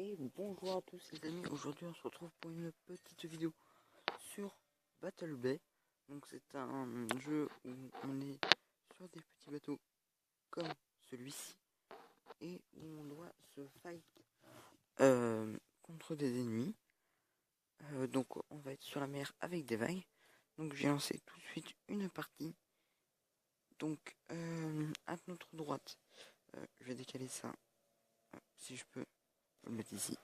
Et bonjour à tous les amis, aujourd'hui on se retrouve pour une petite vidéo sur Battle Bay. Donc c'est un jeu où on est sur des petits bateaux comme celui-ci et où on doit se fight contre des ennemis. Donc on va être sur la mer avec des vagues. Donc j'ai lancé tout de suite une partie. Donc à notre droite, je vais décaler ça si je peux le mettre ici.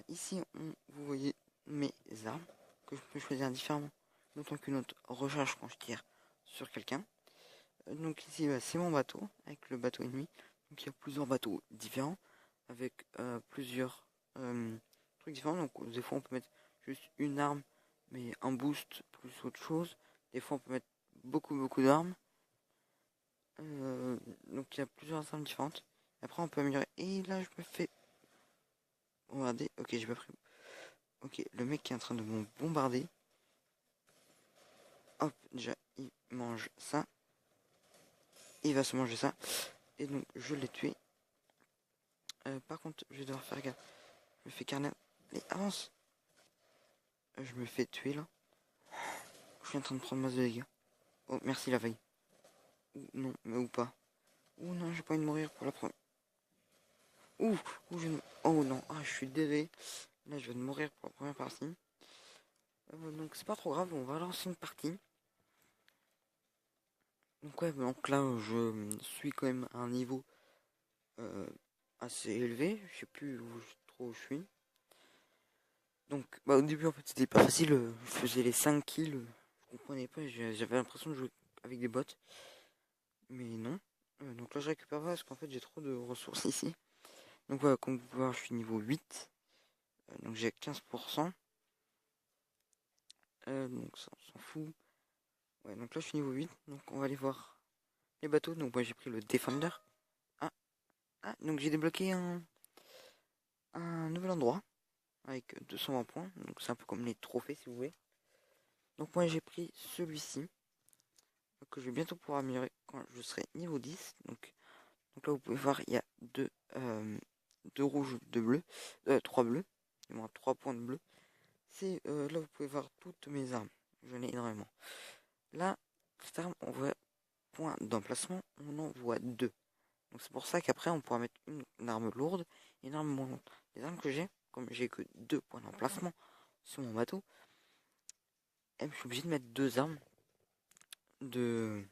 Ici, vous voyez mes armes que je peux choisir différemment, d'autant qu'une autre recharge quand je tire sur quelqu'un. Donc ici, c'est mon bateau avec le bateau ennemi. Donc il y a plusieurs bateaux différents avec plusieurs trucs différents. Donc des fois, on peut mettre juste une arme, mais un boost plus autre chose. Des fois, on peut mettre beaucoup d'armes. Donc il y a plusieurs armes différentes. Après, on peut améliorer. Et là, je me fais. Regardez, ok, j'ai pas pris. Ok, le mec qui est en train de me bombarder. Hop, déjà, il mange ça. Il va se manger ça. Et donc, je l'ai tué. Par contre, je vais devoir faire gaffe. Je me fais carnet. Allez, avance. Je me fais tuer, là. Je suis en train de prendre masse de dégâts. Oh, merci la veille. Ou non, mais ou pas. Ou non, j'ai pas envie de mourir pour la première. Oh non, ah, je suis désolé. Là, je vais mourir pour la première partie. Donc, c'est pas trop grave. On va lancer une partie. Donc, ouais, donc là, je suis quand même à un niveau assez élevé. Je sais plus trop où je suis. Donc, au début, en fait, c'était pas facile. Je faisais les 5 kills. Je comprenais pas. J'avais l'impression de jouer avec des bots. Mais non. Donc là, je récupère pas parce qu'en fait, j'ai trop de ressources ici. Donc voilà, comme vous pouvez voir, je suis niveau 8. Donc j'ai 15%. Donc ça, on s'en fout. Ouais, donc là, je suis niveau 8. Donc on va aller voir les bateaux. Donc moi, j'ai pris le Defender. Ah, donc j'ai débloqué un nouvel endroit avec 220 points. Donc c'est un peu comme les trophées, si vous voulez. Donc moi, j'ai pris celui-ci, que je vais bientôt pouvoir améliorer quand je serai niveau 10. Donc là, vous pouvez voir, il y a deux rouges, deux bleus, trois bleus. Il manque 3 points de bleu. C'est là, vous pouvez voir toutes mes armes. J'en ai énormément. Là, cette arme, on voit point d'emplacement, on en voit deux. Donc c'est pour ça qu'après, on pourra mettre une arme lourde et une arme moins lourde. Les armes que j'ai, comme j'ai que 2 points d'emplacement sur mon bateau, je suis obligé de mettre deux armes de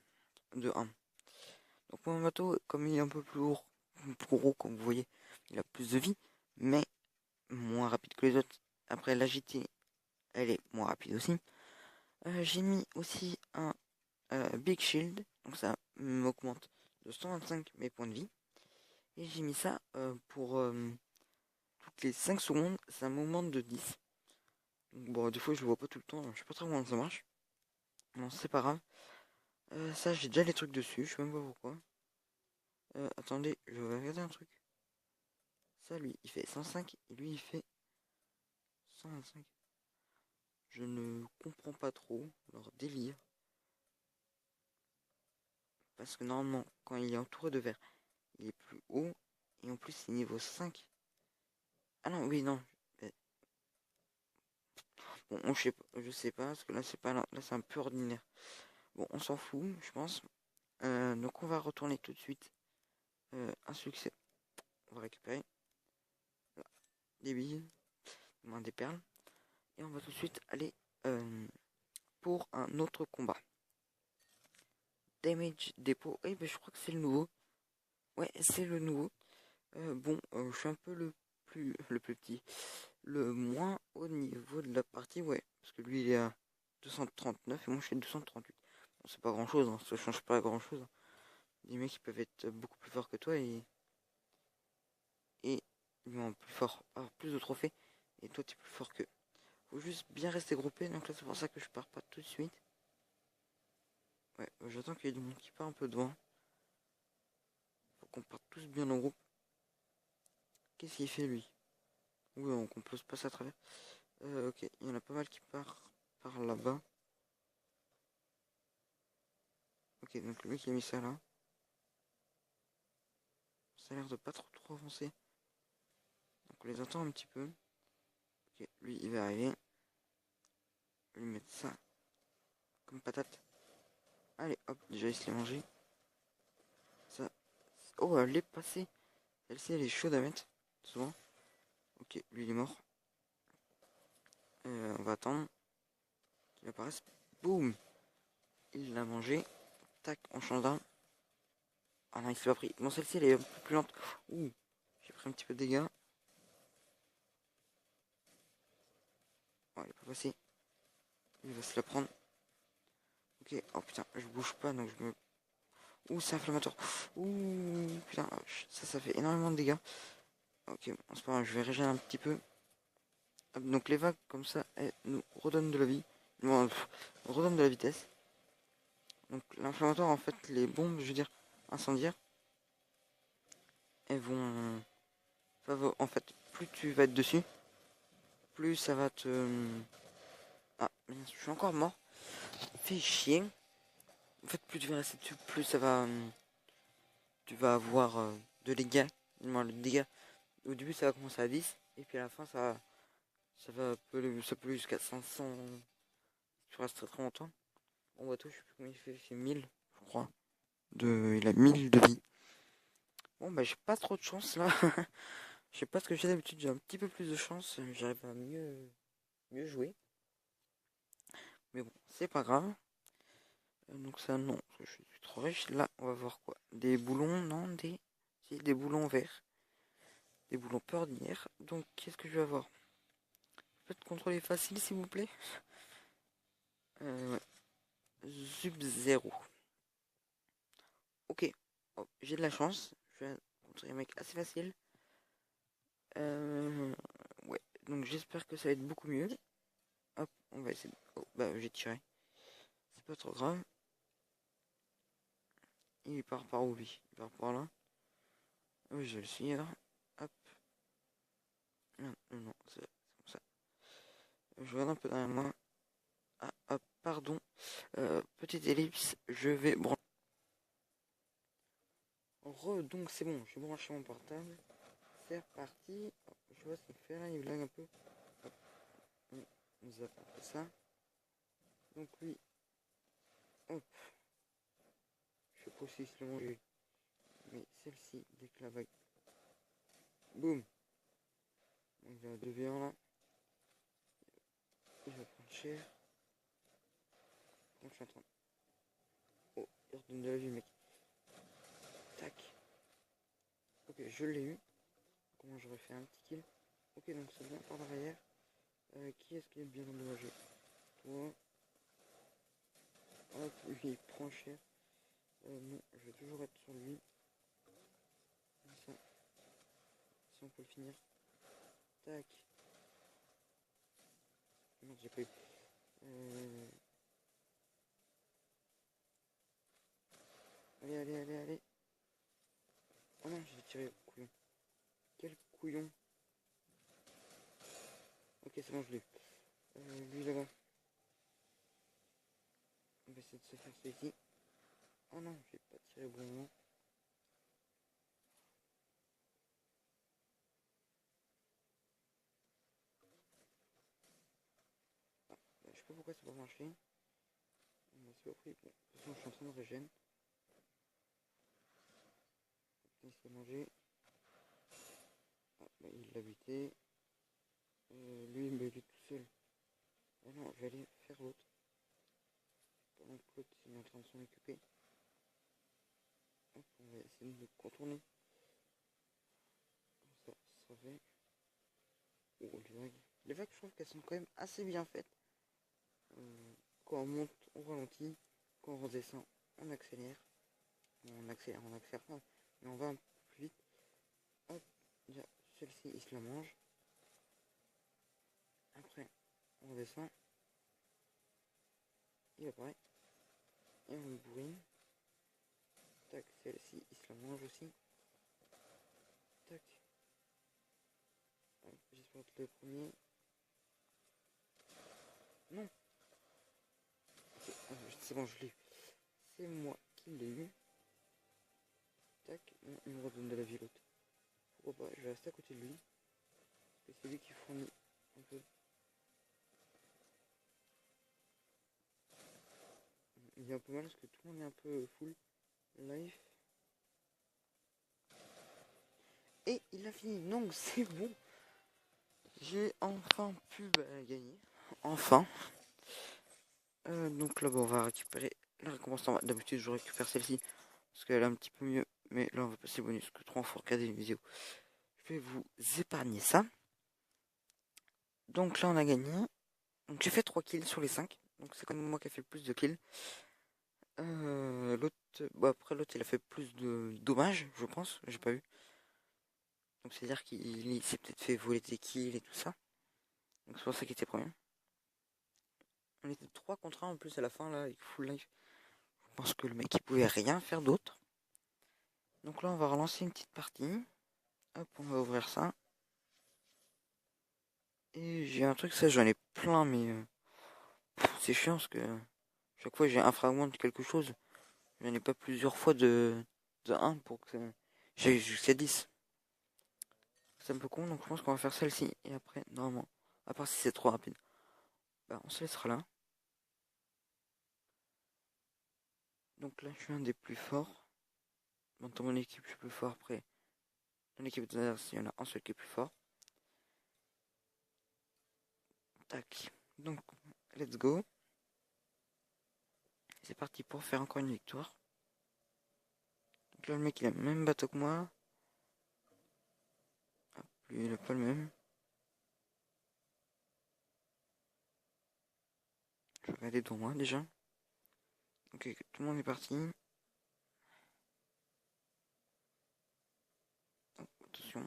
1. Donc mon bateau, comme il est un peu plus lourd, plus gros, comme vous voyez, il a plus de vie, mais moins rapide que les autres. Après l'agiter, elle est moins rapide aussi. J'ai mis aussi un Big Shield, donc ça m'augmente de 125 mes points de vie. Et j'ai mis ça pour toutes les 5 secondes, ça m'augmente de 10. Donc, bon, des fois je le vois pas tout le temps, je sais pas trop comment ça marche. Non, c'est pas grave. Ça, j'ai déjà les trucs dessus, je sais même pas pourquoi. Attendez, je vais regarder un truc. Ça, lui, il fait 105 et lui, il fait 125. Je ne comprends pas trop leur délire. Parce que normalement, quand il est entouré de verre, il est plus haut. Et en plus, c'est niveau 5. Ah non, oui, non. Bon, je sais pas, parce que là, c'est pas là, c'est un peu ordinaire. Bon, on s'en fout, je pense. Donc, on va retourner tout de suite. Un succès. On va récupérer là, des billes, des perles. Et on va tout de suite aller pour un autre combat. Damage Depot. Eh ben, je crois que c'est le nouveau. Ouais, c'est le nouveau. Bon, je suis un peu le plus petit. Le moins haut niveau de la partie, ouais. Parce que lui, il est à 239 et moi, je suis à 238. Bon, c'est pas grand chose, hein, ça change pas grand chose. Des mecs qui peuvent être beaucoup plus forts que toi et ils vont plus fort, avoir plus de trophées. Et toi, t'es plus fort qu'eux. Faut juste bien rester groupé. Donc là, c'est pour ça que je pars pas tout de suite. Ouais, j'attends qu'il y ait du monde qui part un peu devant. Faut qu'on parte tous bien en groupe. Qu'est-ce qu'il fait lui? Oui, on peut se passer à travers. Ok, il y en a pas mal qui partent par là-bas. Ok, donc le mec qui a mis ça là. Ça a l'air de pas trop avancer. Donc on les entend un petit peu. Ok, lui il va arriver. Je vais lui mettre ça comme patate. Allez, hop, déjà il se l'est mangé. Ça. Oh, elle est passée. Celle-ci, elle est chaude à mettre. Souvent. Ok, lui il est mort. On va attendre qu'il apparaisse. Boum. Il l'a mangé. Tac, on change d'arme. Ah non, il s'est pas pris. Bon, celle-ci, elle est un peu plus lente. Ouh, j'ai pris un petit peu de dégâts. Oh, elle est pas passée. Il va se la prendre. Ok, oh putain, je bouge pas, donc je me... Ouh, c'est inflammatoire. Ouh, putain, ça fait énormément de dégâts. Ok, bon, c'est pas grave, je vais régénérer un petit peu. Hop, donc les vagues, comme ça, elles nous redonnent de la vie. Bon, redonnent de la vitesse. Donc l'inflammatoire, en fait, les bombes, je veux dire, incendiaires, elles vont... En fait, plus tu vas être dessus, plus ça va te... Ah, je suis encore mort. Fais chier. En fait, plus tu vas rester dessus, plus ça va... Tu vas avoir de dégâts. Le dégât, au début, ça va commencer à 10. Et puis à la fin, ça peut aller jusqu'à 500. Tu restes très très longtemps. Bon bateau, je sais plus combien il fait 1000, je crois. Il a 1000 de vie. Bon, bah, j'ai pas trop de chance là. Je sais pas ce que j'ai d'habitude, j'ai un petit peu plus de chance. J'arrive à mieux jouer. Mais bon, c'est pas grave. Donc ça, non, je suis trop riche. Là, on va voir quoi. Des boulons, non, si, des boulons verts. Des boulons peu ordinaires. Donc, qu'est-ce que je vais avoir? Peut-être contrôler facile, s'il vous plaît. Ouais. Sub-0. Ok. Oh, j'ai de la chance. Je vais contrôler un mec assez facile. Ouais. Donc, j'espère que ça va être beaucoup mieux. Hop, on va essayer. Oh, bah, j'ai tiré. C'est pas trop grave. Il part par où, lui? Il part par là. Oui, je vais le suivre. Hop. Non, non, non, c'est comme ça. Je regarde un peu derrière moi. Ah, hop, pardon. Petite ellipse, je vais brancher. Donc c'est bon, j'ai branché mon portable. C'est reparti. Hop, je vois ce qu'il fait là, il blague un peu. Hop, on zappe un peu ça. Donc lui, hop. Je sais pas si c'est le manger. Mais celle-ci, dès que la vague. Boum. Donc il y a 2v1 là. Il va prendre cher. Donc je suis en train. Oh, il redonne de la vie, mec. Tac. Ok, je l'ai eu. Comment j'aurais fait un petit kill? Ok, donc c'est bien par l'arrière. Qui est-ce qui est bien endommagé? Toi. Hop, lui il prend cher. Non, je vais toujours être sur lui. Comme ça. Si on peut le finir. Tac. Merde, j'ai pas eu. Allez, allez, allez, allez. Oh non, j'ai tiré. Couillon. Quel couillon. Ok, c'est bon, je l'ai eu. Lui là-bas. On va essayer de se faire celui-ci. Oh non, j'ai pas tiré au bon moment. Ah, je sais pas pourquoi ça va pas marché. C'est pas pris. Bon, de toute façon, je suis en train de régène. Il s'est mangé. Ah, bah, il l'a buté. Lui, bah, il est tout seul. Ah non, je vais aller faire l'autre. Pendant que l'autre il est en train de s'en occuper. Hop, on va essayer de le contourner. Comme ça sera fait. Oh, les vagues. Les vagues, je trouve qu'elles sont quand même assez bien faites. Quand on monte, on ralentit. Quand on redescend, on accélère. On accélère pas. Mais on va un peu plus vite. Hop, déjà, celle-ci, il se la mange. Après, on redescend. Il apparaît. Et on le bourrine. Tac, celle-ci, il se la mange aussi. Tac. J'espère être le premier. Non. C'est bon, je l'ai eu. C'est moi qui l'ai eu. Tac. Non, il me redonne de la vie l'autre. Pourquoi pas, je vais rester à côté de lui. C'est lui qui fournit un peu. Il est un peu mal parce que tout le monde est un peu full life. Et il a fini, donc c'est bon. J'ai enfin pu gagner. Enfin. Donc là, on va récupérer la récompense. D'habitude, je récupère celle-ci parce qu'elle est un petit peu mieux. Mais là, on va passer bonus que 3 fois regarder une vidéo. Je vais vous épargner ça. Donc là, on a gagné. Donc j'ai fait 3 kills sur les 5. Donc c'est quand même moi qui ai fait le plus de kills. L'autre, après l'autre, il a fait plus de dommages, je pense. J'ai pas vu. Donc c'est à dire qu'il s'est peut-être fait voler des kills et tout ça. Donc c'est pour ça qu'il était premier. On était 3 contre 1 en plus à la fin là avec full life. Je pense que le mec il pouvait rien faire d'autre. Donc là on va relancer une petite partie. Hop, on va ouvrir ça. Et j'ai un truc, ça j'en ai plein mais c'est chiant parce que chaque fois j'ai un fragment de quelque chose. J'en ai pas plusieurs fois de 1 pour que j'ai jusqu'à 10. C'est un peu con donc je pense qu'on va faire celle-ci. Et après normalement, à part si c'est trop rapide, bah on se laissera là. Donc là je suis un des plus forts. Dans mon équipe je suis plus fort après. Dans l'équipe d'adversaire il y en a un seul qui est plus fort. Tac. Donc let's go. C'est parti pour faire encore une victoire. Donc là le mec il a le même bateau que moi. Hop, lui il a pas le même. Je vais regarder devant moi déjà. Ok, tout le monde est parti. Oh, attention.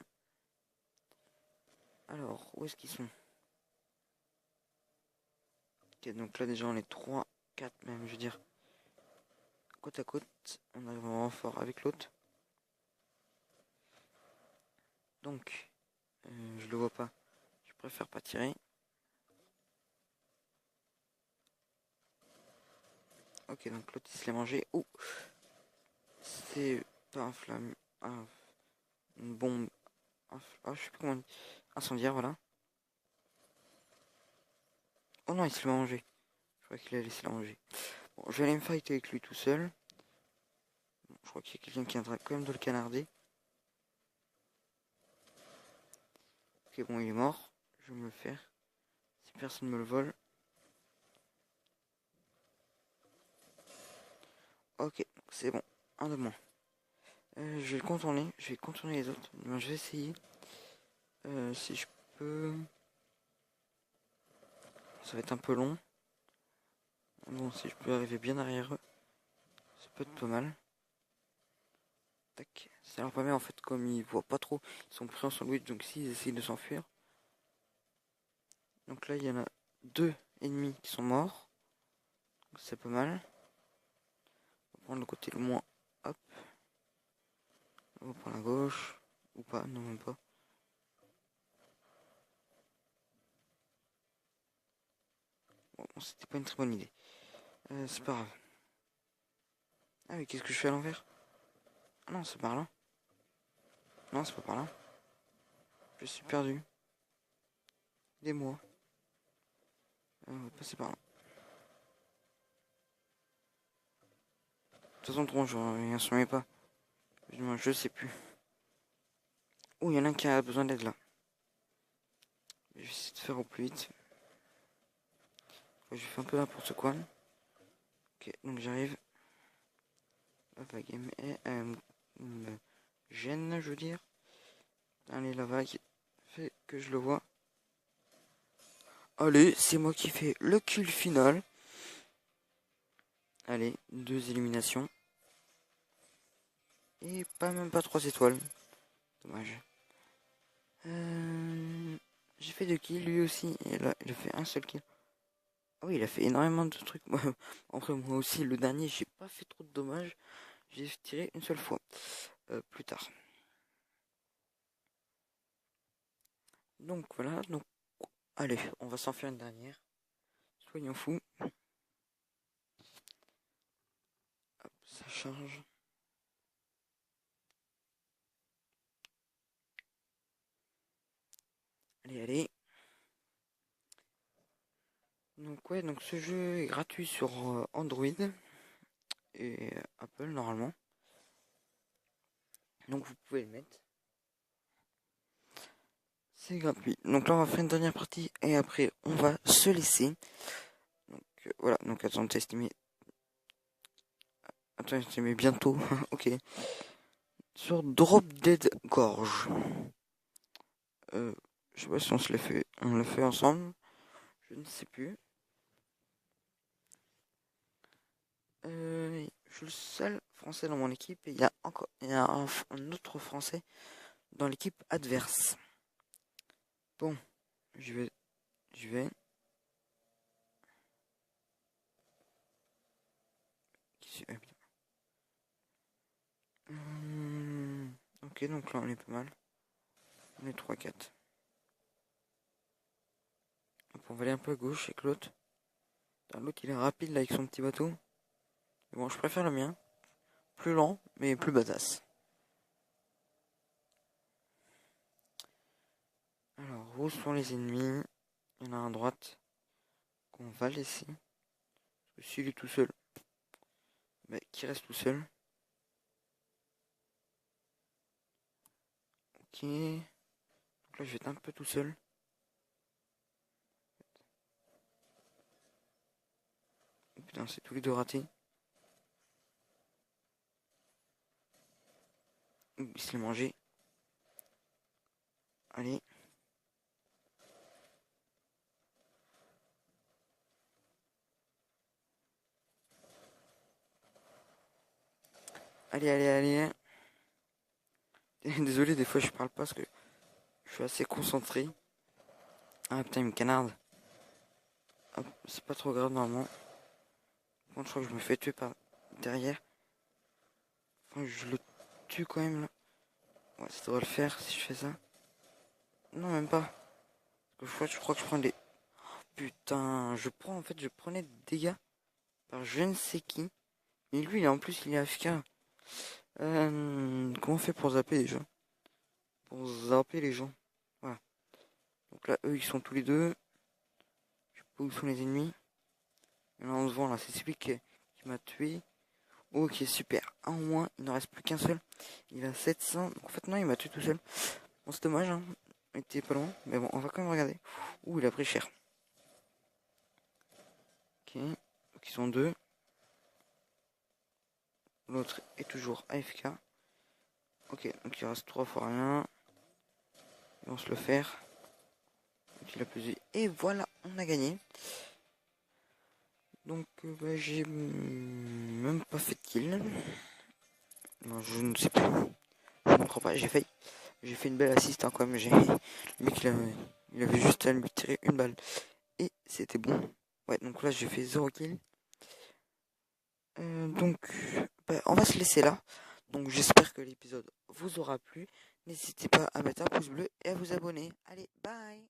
Alors, où est-ce qu'ils sont? Ok, donc là déjà on est 3, 4 même, je veux dire. Côte à côte, on arrive en renfort avec l'autre. Donc, je le vois pas. Je préfère pas tirer. Ok, donc l'autre il se l'est mangé. Oh, c'est pas un flamme. Une bombe. Je sais plus comment on dit. Incendiaire, voilà. Oh non, il se l'a mangé. Je crois qu'il a laissé la manger. Bon, je vais aller me fight avec lui tout seul. Bon, je crois qu'il y a quelqu'un qui viendra quand même de le canarder. Ok, bon, il est mort. Je vais me le faire. Si personne me le vole. Ok, c'est bon. Un de moins. Je vais le contourner. Je vais contourner les autres. Ben, je vais essayer. Si je peux. Ça va être un peu long. Bon, si je peux arriver bien derrière eux, ça peut être pas mal. Tac. Ça leur permet en fait, comme ils voient pas trop, ils sont pris en sandwich, donc s'ils essayent de s'enfuir. Donc là, il y en a 2 ennemis qui sont morts. C'est pas mal. On va prendre le côté le moins. Hop. On va prendre la gauche. Ou pas, non, même pas. Bon, c'était pas une très bonne idée. C'est pas grave. Ah, mais qu'est-ce que je fais à l'envers? Ah non, c'est par là. Non, c'est pas par là. Je suis perdu. Aidez-moi. On va passer par là. De toute façon, trop, je rien se met pas. Je sais plus. Oh, il y en a un qui a besoin d'aide là. Je vais essayer de faire au plus vite. Je fais un peu n'importe quoi. Ok, donc j'arrive. La vague me gêne, je veux dire. Allez, la vague fait que je le vois. Allez, c'est moi qui fais le kill final. Allez, 2 éliminations. Et pas même pas 3 étoiles. Dommage. J'ai fait 2 kills, lui aussi. Et là, il a fait un seul kill. Ah oui, il a fait énormément de trucs. Après, moi aussi, le dernier, j'ai pas fait trop de dommages. J'ai tiré une seule fois. Plus tard. Donc voilà, donc allez, on va s'en faire une dernière. Soyons fous. Hop, ça charge. Allez, allez. Donc ouais, donc ce jeu est gratuit sur Android et Apple normalement. Donc vous pouvez le mettre. C'est gratuit. Donc là on va faire une dernière partie et après on va se laisser. Donc voilà, donc attends, t'estimer. Attends, t'estimer bientôt. Ok. Sur Drop Dead Gorge. Je sais pas si on l'a fait ensemble. Je ne sais plus. Je suis le seul français dans mon équipe et il y a encore un autre français dans l'équipe adverse. Bon, j'y vais. J'y vais. Ok, donc là on est pas mal. On est 3-4. On va aller un peu à gauche avec l'autre. L'autre il est rapide là avec son petit bateau. Mais bon, je préfère le mien. Plus lent, mais plus badass. Alors, où sont les ennemis? Il y en a un à droite qu'on va laisser. Parce que s'il est tout seul, bah, qui reste tout seul. Ok. Donc là, je vais être un peu tout seul. Oh, putain, c'est tous les deux ratés. Il se l'est mangé. Allez. Allez, allez, allez. Désolé, des fois je parle pas parce que je suis assez concentré. Ah putain, il me canarde. C'est pas trop grave normalement. Bon, je crois que je me fais tuer par derrière. Enfin, je le tue quand même là. Ouais, ça devrait le faire si je fais ça. Non, même pas. Je crois que je prends des. Putain, je prenais des dégâts par je ne sais qui. Et lui, en plus, il est AFK. Comment on fait pour zapper déjà? Pour zapper les gens. Voilà. Donc là, eux, ils sont tous les deux. Je sais pas où sont les ennemis. Et là, on se voit là, c'est celui qui m'a tué. Ok, super. Un au moins, il n'en reste plus qu'un seul. Il a 700. Donc, en fait, non, il m'a tué tout seul. Bon, c'est dommage, hein. Il était pas loin. Mais bon, on va quand même regarder. Ouh, il a pris cher. Ok. Donc, ils sont deux. L'autre est toujours AFK. Ok, donc il reste 3 fois rien. Ils vont se le faire. Donc, il a pesé. Et voilà, on a gagné. Donc, bah, j'ai même pas fait de kill. Non, je ne sais plus. Je ne crois pas, j'ai failli. J'ai fait une belle assist hein, quand même. Le mec il avait juste à lui tirer une balle. Et c'était bon. Ouais, donc là j'ai fait 0 kill. Donc bah, on va se laisser là. Donc j'espère que l'épisode vous aura plu. N'hésitez pas à mettre un pouce bleu et à vous abonner. Allez, bye!